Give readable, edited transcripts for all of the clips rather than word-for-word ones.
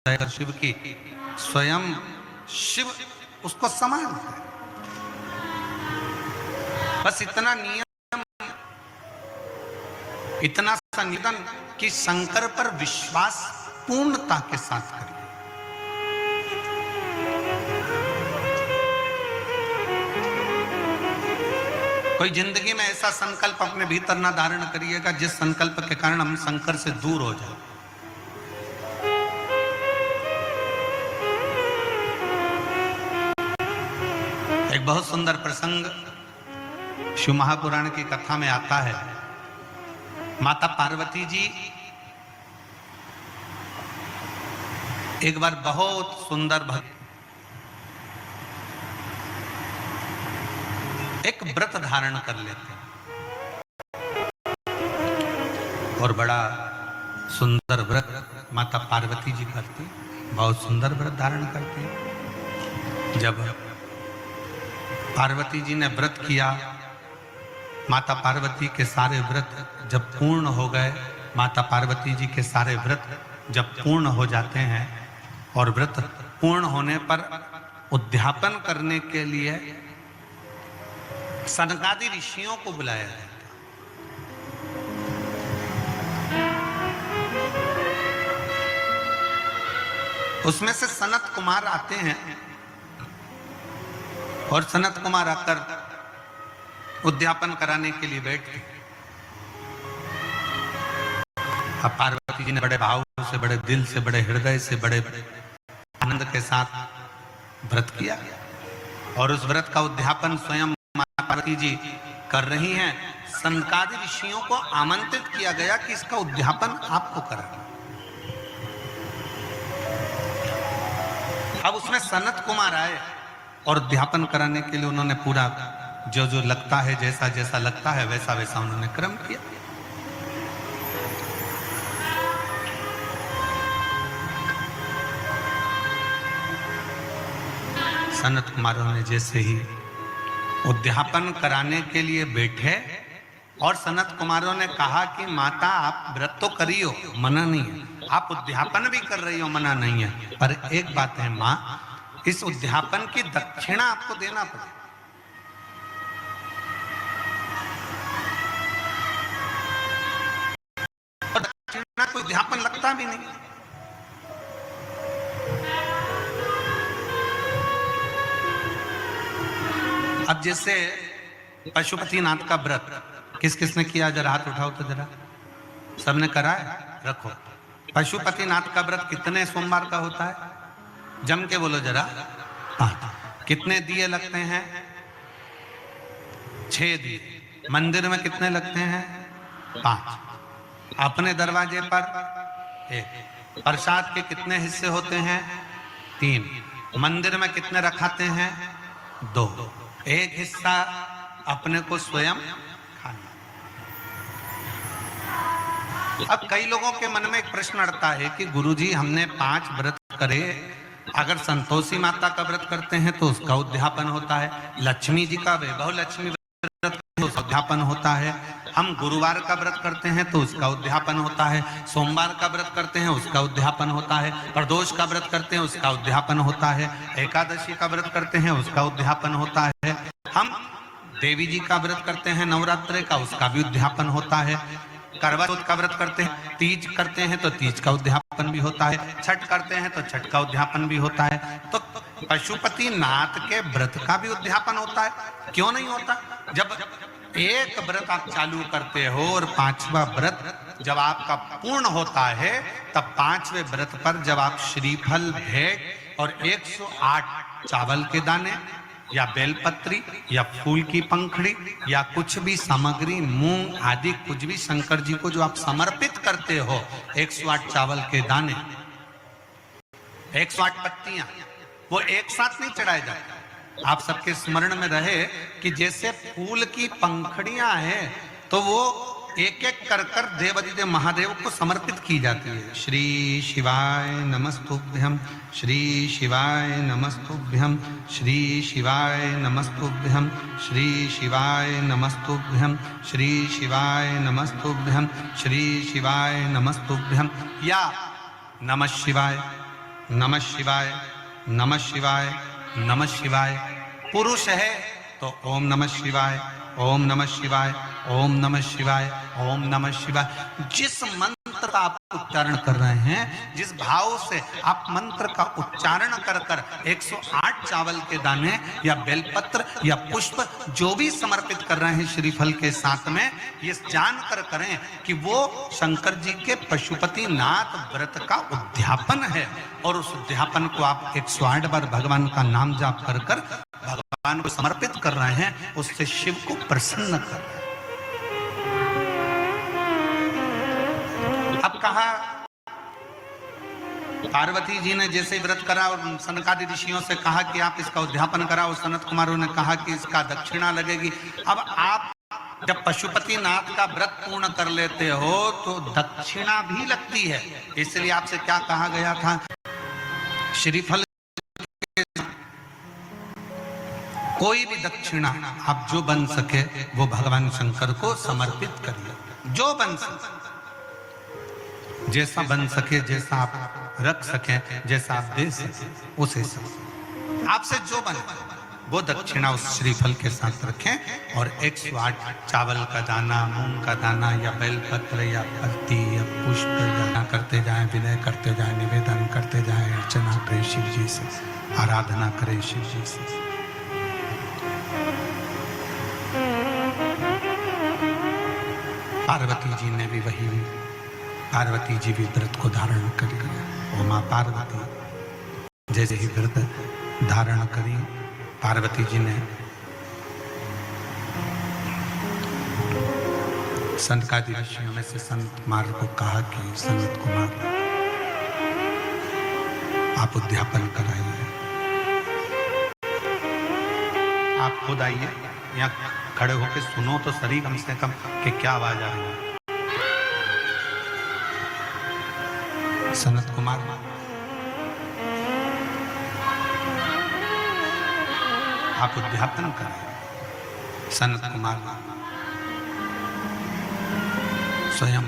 है शिव की, स्वयं शिव उसको संभालते हैं। बस इतना नियम, इतना सा निवेदन कि शंकर पर विश्वास पूर्णता के साथ करिए। कोई जिंदगी में ऐसा संकल्प अपने भीतर ना धारण करिएगा जिस संकल्प के कारण हम शंकर से दूर हो जाए। एक बहुत सुंदर प्रसंग शिव महापुराण की कथा में आता है। माता पार्वती जी एक बार बहुत सुंदर भक्त एक व्रत धारण कर लेते हैं और बड़ा सुंदर व्रत माता पार्वती जी करती, बहुत सुंदर व्रत धारण करती है। जब पार्वती जी ने व्रत किया, माता पार्वती के सारे व्रत जब पूर्ण हो गए, माता पार्वती जी के सारे व्रत जब पूर्ण हो जाते हैं और व्रत पूर्ण होने पर उद्यापन करने के लिए सनकादि ऋषियों को बुलाया जाता। उसमें से सनत कुमार आते हैं और सनत कुमार आकर उद्यापन कराने के लिए बैठे। अब पार्वती जी ने बड़े भाव से, बड़े दिल से, बड़े हृदय से, बड़े आनंद के साथ व्रत किया और उस व्रत का उद्यापन स्वयं माता पार्वती जी कर रही हैं। सनकादि ऋषियों को आमंत्रित किया गया कि इसका उद्यापन आपको करना। अब उसमें सनत कुमार आए और उद्यापन कराने के लिए उन्होंने पूरा जो जो लगता है, जैसा जैसा लगता है वैसा वैसा उन्होंने क्रम किया। सनत कुमारों ने जैसे ही उद्यापन कराने के लिए बैठे और सनत कुमारों ने कहा कि माता आप व्रत तो करी हो, मना नहीं है, आप उद्यापन भी कर रही हो, मना नहीं है, पर एक बात है मां, इस उद्यापन की दक्षिणा आपको देना पड़ेगा। और दक्षिणा कोई उद्यापन लगता भी नहीं। अब जैसे पशुपतिनाथ का व्रत किस किसने किया, जरा हाथ उठाओ तो जरा। सबने करा है? रखो। पशुपतिनाथ का व्रत कितने सोमवार का होता है? जम के बोलो जरा। 5। कितने दिए लगते हैं? 6 दिए। मंदिर में कितने लगते हैं? 5। अपने दरवाजे पर 1। प्रसाद के कितने हिस्से होते हैं? 3। मंदिर में कितने रखाते हैं? 2। एक हिस्सा अपने को स्वयं खाना। अब कई लोगों के मन में एक प्रश्न अड़ता है कि गुरुजी हमने 5 व्रत करे, अगर संतोषी माता का व्रत करते हैं तो उसका उद्यापन होता है, लक्ष्मी जी का वैभव लक्ष्मी व्रत तो उसका उद्यापन होता है, हम गुरुवार का व्रत करते हैं तो उसका उद्यापन होता है, सोमवार का व्रत करते हैं उसका उद्यापन होता है, प्रदोष का व्रत करते हैं उसका उद्यापन होता है, एकादशी का व्रत करते हैं उसका उद्यापन होता है, हम देवी जी का व्रत करते हैं नवरात्रि का, उसका भी उद्यापन होता है, करवा चौथ का व्रत करते हैं, तीज करते हैं तो तीज का उद्यापन भी होता है, छठ करते हैं तो छठ का उद्यापन भी होता है। तो पशुपति नाथ के व्रत का भी उद्यापन होता है, क्यों नहीं होता? जब एक व्रत आप चालू करते हो और 5वां व्रत जब आपका पूर्ण होता है, तब 5वें व्रत पर जब आप श्रीफल, भेंट और 108 चावल के दाने या बेलपत्री या फूल की पंखड़ी या कुछ भी सामग्री, मूंग आदि कुछ भी शंकर जी को जो आप समर्पित करते हो, 108 चावल के दाने, 108 पत्तियां, वो एक साथ नहीं चढ़ाए जाते। आप सबके स्मरण में रहे कि जैसे फूल की पंखड़ियां हैं तो वो एक एक कर कर देवादिदेव महादेव को समर्पित की जाती है। श्री शिवाय नमस्तुभ्यम, श्री शिवाय नमस्तुभ्यम, श्री शिवाय नमस्तुभ्यम, श्री शिवाय नमस्तुभ्यम, श्री शिवाय नमस्तुभ्यम, श्री शिवाय नमस्तुभ्यम, या नमः शिवाय, नमः शिवाय, नमः शिवाय, नमः शिवाय। पुरुष है तो ओम नमः शिवाय, ओम नमः शिवाय, ओम नमः शिवाय, ओम नमः शिवाय। जिस मंत्र का आप उच्चारण कर रहे हैं, जिस भाव से आप मंत्र का उच्चारण कर कर 108 चावल के दाने या बेलपत्र या पुष्प जो भी समर्पित कर रहे हैं श्रीफल के साथ में, ये जानकर करें कि वो शंकर जी के पशुपति नाथ व्रत का उद्यापन है। और उस उद्यापन को आप 108 बार भगवान का नाम जाप कर कर भगवान को समर्पित कर रहे हैं, उससे शिव को प्रसन्न कर रहे हैं। अब कहा पार्वती जी ने जैसे व्रत करा और सनकादि ऋषियों से कहा कि आप इसका उद्यापन कराओ, सनत कुमारों ने कहा कि इसका दक्षिणा लगेगी। अब आप जब पशुपति नाथ का व्रत पूर्ण कर लेते हो तो दक्षिणा भी लगती है। इसलिए आपसे क्या कहा गया था, श्रीफल कोई भी दक्षिणा आप जो बन सके वो भगवान शंकर को समर्पित करिए, जो बन सके, जैसा बन सके, जैसा आप रख सके, जैसा आप दे सके, उसे आपसे जो बने वो दक्षिणा उस श्रीफल के साथ रखें। और 108 चावल का दाना, मूंग का दाना या बेलपत्र या पत्ती या पुष्प या करते जाएं, विनय करते जाएं, निवेदन करते जाएं, अर्चना करें शिव जी से, आराधना करें शिव जी से। पार्वती जी ने भी वही, पार्वती जी भी व्रत को धारण कर लिया। ओ माँ पार्वती जैसे ही व्रत धारण करी, पार्वती जी ने सनकादि ऋषियों में से संत कुमार को कहा कि संत कुमार आप उद्यापन कराइए, आप खुद आइए, यहाँ खड़े होकर सुनो तो सही कम से कम कि क्या आवाज आ रही है। सनत कुमार आप उद्यापन करें। सनत कुमार स्वयं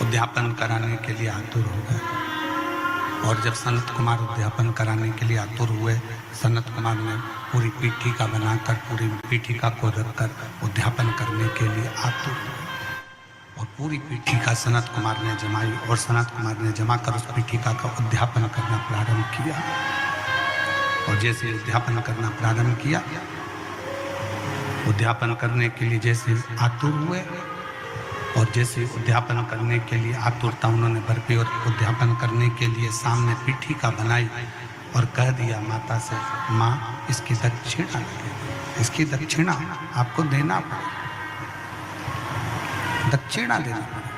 उद्यापन कराने के लिए आतुर हो गए। और जब सनत कुमार उद्यापन कराने के लिए आतुर हुए, सनत कुमार ने पूरी पीठिका बनाकर, पूरी पीठिका को रखकर उद्यापन करने के लिए आतुर हुए। और पूरी पीठिका सनत कुमार ने जमाई और सनत कुमार ने जमाकर उस पीठिका का उद्यापन करना प्रारंभ किया। और जैसे उद्यापन करना प्रारंभ किया, उद्यापन करने के लिए जैसे आतुर हुए और जैसे उद्यापन करने के लिए आतुरता उन्होंने बरपी और उद्यापन करने के लिए सामने पीठिका बनाई और कह दिया माता से, माँ इसकी दक्षिणा लगेगी, इसकी दक्षिणा आपको देना पड़ेगा, दक्षिणा देना पड़ेगी।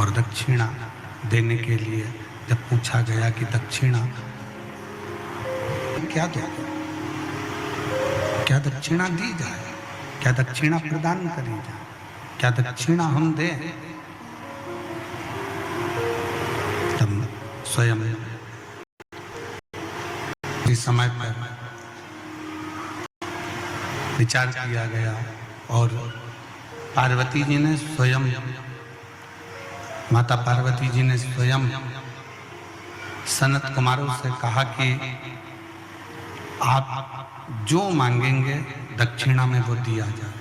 और दक्षिणा देने के लिए जब पूछा गया कि दक्षिणा क्या दो, क्या दक्षिणा दी जाए, क्या दक्षिणा प्रदान करी जाए, क्या दक्षिणा हम दें, तब स्वयं इस समय पर विचार किया गया और पार्वती जी ने स्वयं, माता पार्वती जी ने स्वयं सनत कुमारों से कहा कि आप जो मांगेंगे दक्षिणा में वो दिया जाए।